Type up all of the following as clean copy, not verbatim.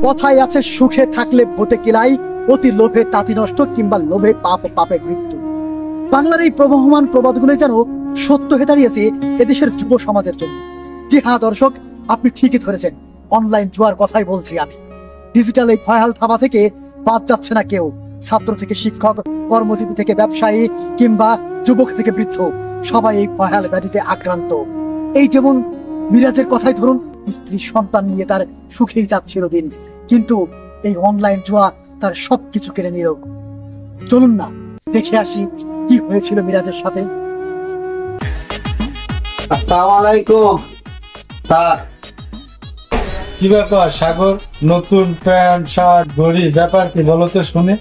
কথায় আছে সুখে থাকলে ভূতে কিলাই, অতি লোভে তাঁতি নষ্ট, কিংবা লোভে পাপ পাপে মৃত্যু। বাংলার এই প্রবহমান প্রবাদগুলো যেন সত্য হয়ে দাঁড়িয়েছে এদেশের যুব সমাজের জন্য। জি হ্যাঁ দর্শক, আপনি ঠিকই ধরেছেন, অনলাইন জুয়ার কথাই বলছি আমি। ডিজিটাল এই ভয়াল থাবা থেকে বাদ যাচ্ছে না কেউ। ছাত্র থেকে শিক্ষক, কর্মজীবী থেকে ব্যবসায়ী, কিংবা যুবক থেকে বৃদ্ধ, সবাই এই ভয়াল ব্যাধিতে আক্রান্ত। এই যেমন মিরাজের কথাই ধরুন, স্ত্রী সন্তান নিয়ে তার সুখেই যাচ্ছিল দিন, কিন্তু এই অনলাইন জুয়া তার সবকিছু কেড়ে নিল। চলুন না দেখে আসি কি হয়েছিল মিরাজের সাথে। আসসালামু আলাইকুম স্যার। কি ব্যাপার সাগর, নতুন প্যান্ট শার্ট ঘড়ি, ব্যাপার কি বলো তো শুনে?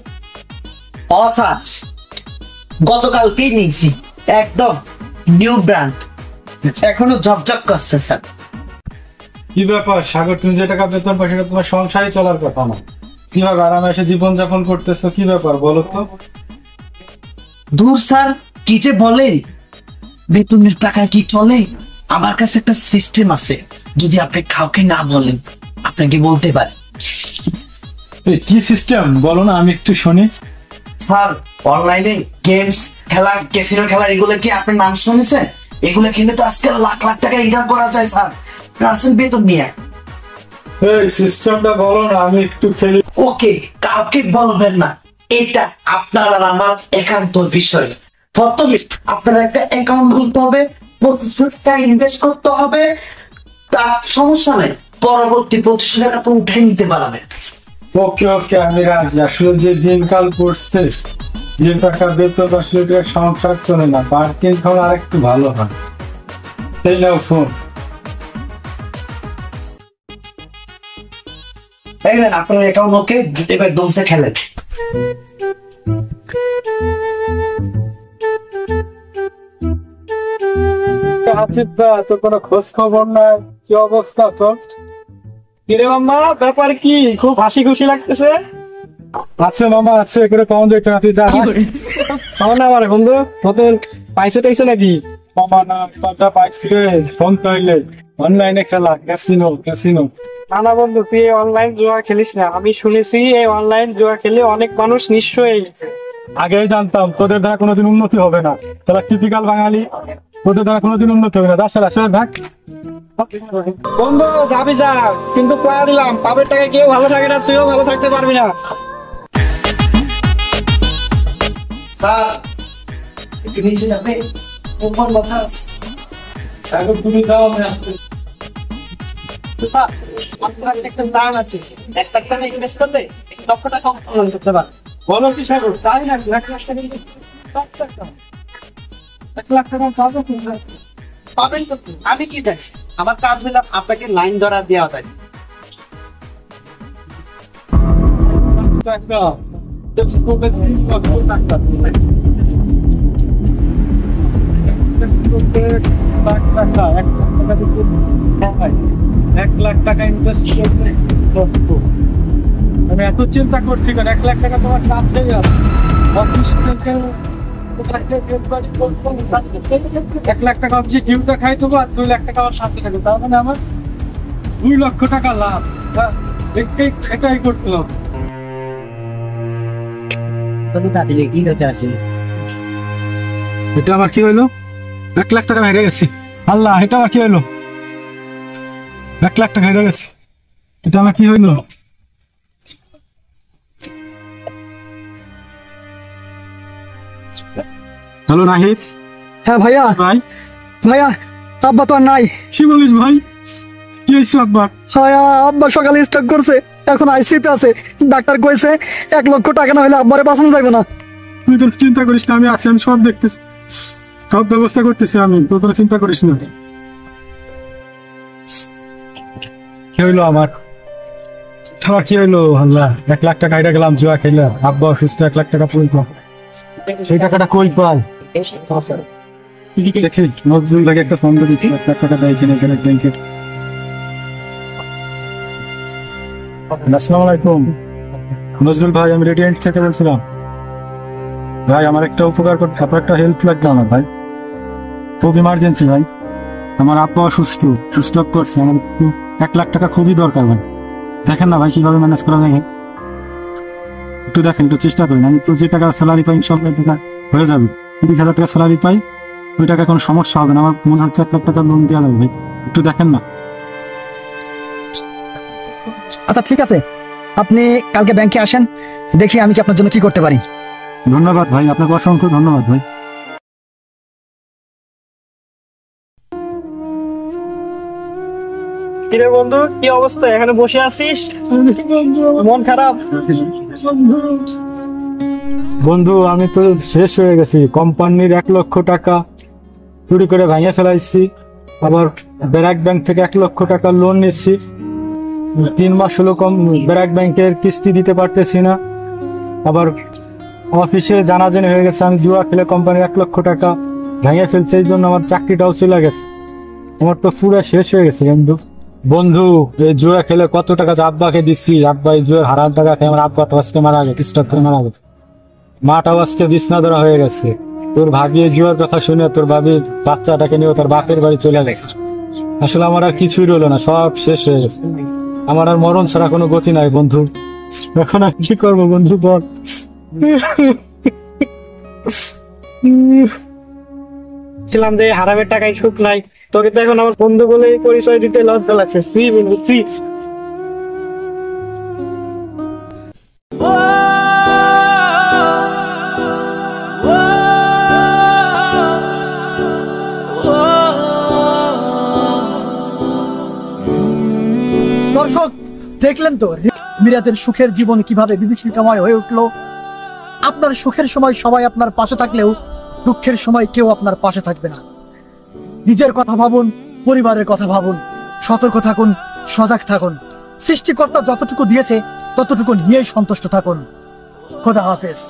স্যার গতকালকেই নিয়েছি, একদম নিউ ব্র্যান্ড, এখনো ঝকঝক করছে স্যার। কি ব্যাপার সাগর, তুমি যে টাকা বেতন পাও সেটা তোমার সংসারই চলার কথা না, কিভাবে আরামে জীবন যাপন করতেছো, কি ব্যাপার বলো তো? দূর স্যার, কি যে বলেন, বেতনের টাকায় কি চলে? আমার কাছে একটা সিস্টেম আছে, যদি আপনি কাউকে না বলেন আপনাকে বলতে পারি। কি সিস্টেম বলো না, আমি একটু শুনি। স্যার অনলাইনে গেমস খেলা, ক্যাসিনো খেলা, এগুলো কি আপনার নাম শুনেছেন? এগুলো কিনে তো আজকাল লাখ লাখ টাকা ইনকাম করা যায় স্যার, আসেন বেতন নিয়ে। এই সিস্টেমটা বলো না, আমি একটু খেলি। ওকে, কাউকে বলবেন না, এটা আপনার আর আমার একান্ত বিষয়। প্রথমে আপনার একটা অ্যাকাউন্ট খুলতে হবে, 25 টাকা ইনভেস্ট করতে হবে, তার সমস্যা নেই, পরবর্তী 25 টাকা আপনি উঠে নিতে পারবেন। ওকে ওকে, আমি রাজি। আসলে যে দিনকাল পড়ছে, যে টাকা বেতন আসলে সংসার চলে না, বাড়তি ইনকাম আর একটু ভালো হয়। এই নাও ফোন। এই নেন আপনার অ্যাকাউন্ট, ওকে এবার দমসে খেলেন। আছিস না, তোর কোনো খোঁজ খবর নাই, কি অবস্থা তোর? কিরে মামা, ব্যাপার কি? খুব হাসি খুশি লাগতেছে। আছে মামা আছে, করে কম দেখতে না, তুই যা। আমার না আমার বন্ধু নতুন পাইছে টাইছে নাকি? মামা না কথা পাইছি রে, ফোন করলে অনলাইনে খেলা, ক্যাসিনো ক্যাসিনো। না না বন্ধু, তুই অনলাইন জুয়া খেলিস না। আমি শুনেছি এই অনলাইন জুয়া খেলে অনেক মানুষ নিঃস্ব হয়ে গেছে। আগেই জানতাম তোদের দ্বারা কোনোদিন উন্নতি হবে না, তোরা টিপিক্যাল বাঙালি, তোদের দ্বারা কোনোদিন উন্নতি হবে না। আসলে ভাগ বন্ধু, যাবি যা, কিন্তু কয়া দিলাম পাপের টাকা কেউ ভালো থাকে না, তুইও ভালো থাকতে পারবি না। স্যার একটু নিচে যাবে, তোমার কথা আছে। এখন তুমি যাও, আমি আসছি। একটা দাম আছে, 1 লাখ টাকা ইনভেস্ট করলে 1 লক্ষ টাকা অর্জন করতে পারবে। বলো কি সাগর, তাই না? 1 লাখ টাকা ইনভেস্ট 1 লাখ টাকা কাজও পাবেন তো। আমি কি চাই, আমার কাজ হলো আপনাকে লাইন ধরা দেওয়া যায়। টাকা করবে 3 লক্ষ টাকা, 1 লাখ টাকা ইনভেস্ট করবে। আমি এত চিন্তা করছি কেন? 1 লাখ টাকা তোমার কাছেই আছে, অফিস থেকে 1 লাখ টাকা অফিসে ডিউটা খাই দেবো, আর 2 লাখ টাকা আমার সাথে থাকবে, তার মানে আমার 2 লক্ষ টাকা লাভ। এটাই করতে হবে। এটা আমার কি হইলো? 1 লাখ টাকা হেরে গেছি। আল্লাহ, এটা আমার কি হইলো? 1 লাখ টাকা হেরে গেছি, এটা আমার কি হইলো? হ্যালো নাহিদ। হ্যাঁ ভাইয়া। ভাই ভাইয়া, আব্বা তো আর নাই। কি বলিস ভাই? কি হয়েছে আব্বার? ভাইয়া, আব্বা সকালে স্ট্রোক করছে, এখন আইসিইউতে আছে। ডাক্তার কইছে 1 লক্ষ টাকা না হলে আব্বারে বাঁচানো যাবে না। তুই তোর চিন্তা করিস না, আমি আছি, আমি সব দেখতেছি, সব ব্যবস্থা করতেছি আমি, তো তোর চিন্তা করিস না। কি হইলো আমার? আমার কি হইলো? আল্লাহ, 1 লাখ টাকা হেরে গেলাম জুয়া খেলে, আব্বা অসুস্থ, 1 লাখ টাকা পড়ে, সেই টাকাটা কই পাই? দেখি নজরুল ভাইকে একটা ফোন করে দিচ্ছি, 1 লাখ টাকা দেয় কিনা ব্যাংকে। আসসালামু আলাইকুম নজরুল ভাই, আমি রেডিয়েন্ট থেকে বলছিলাম। ভাই আমার একটা উপকার করতে, আপনার একটা হেল্প লাগবে আমার ভাই, খুব ইমার্জেন্সি ভাই। আমার আব্বা অসুস্থ, স্ট্রোক করছে, আমার 1 লাখ টাকা খুবই দরকার ভাই। দেখেন না ভাই কিভাবে ম্যানেজ করা যায়, একটু দেখেন, একটু চেষ্টা করেন। আমি তো যে টাকা স্যালারি পাই সব টাকা হয়ে যাবে, 30,000 টাকা স্যালারি পাই, ওই টাকা কোনো সমস্যা হবে না। আমার মনে হচ্ছে 1 লাখ টাকা লোন দেওয়া যাবে ভাই, একটু দেখেন না। আচ্ছা ঠিক আছে, আপনি কালকে ব্যাংকে আসেন, দেখি আমি কি আপনার জন্য কি করতে পারি। ধন্যবাদ ভাই, আপনাকে অসংখ্য ধন্যবাদ ভাই। কিরে বন্ধু, কি অবস্থা? এখানে বসে আছিস, মন খারাপ? বন্ধু আমি তো শেষ হয়ে গেছি, কোম্পানির 1 লক্ষ টাকা চুরি করে ভাঙিয়ে ফেলাইছি, আবার ব্র্যাক ব্যাংক থেকে 1 লক্ষ টাকা লোন নিচ্ছি, 3 মাস হলো ব্র্যাক ব্যাংকের কিস্তি দিতে পারতেছি না, আবার অফিসে জানাজানি হয়ে গেছে আমি জুয়া খেলে কোম্পানির 1 লক্ষ টাকা ভেঙে ফেলছে, এই জন্য আমার চাকরিটাও চলে গেছে। আমার তো পুরো শেষ হয়ে গেছে বন্ধু। বন্ধু এই জুয়া খেলে কত টাকা আব্বাকে দিচ্ছি, আব্বা এই জুয়ার হারার টাকা খেয়ে আমার আব্বা তো আজকে মারা গেছে, স্ট্রোক করে মারা গেছে, মাটাও আজকে বিছনা ধরা হয়ে গেছে। তোর ভাবি এই জুয়ার কথা শুনে তোর ভাবির বাচ্চাটাকে নিয়ে তার বাপের বাড়ি চলে গেছে। আসলে আমার আর কিছুই রইলো না, সব শেষ হয়ে গেছে। আমার আর মরণ ছাড়া কোনো গতি নাই বন্ধু, এখন আর কি করবো বন্ধু বল। ছিলাম যে হারামের টাকায় সুখ নাই, তোকে তো এখন আমার বন্ধু বলে পরিচয় দিতে লজ্জা লাগছে। সি বন্ধু সি। দর্শক দেখলেন তো মিরাজের সুখের জীবন কিভাবে বিভীষিকাময় হয়ে উঠলো। আপনার সুখের সময় সবাই আপনার পাশে থাকলেও দুঃখের সময় কেউ আপনার পাশে থাকবে না। নিজের কথা ভাবুন, পরিবারের কথা ভাবুন, সতর্ক থাকুন, সজাগ থাকুন। সৃষ্টিকর্তা যতটুকু দিয়েছে ততটুকু নিয়েই সন্তুষ্ট থাকুন। খোদা হাফেজ।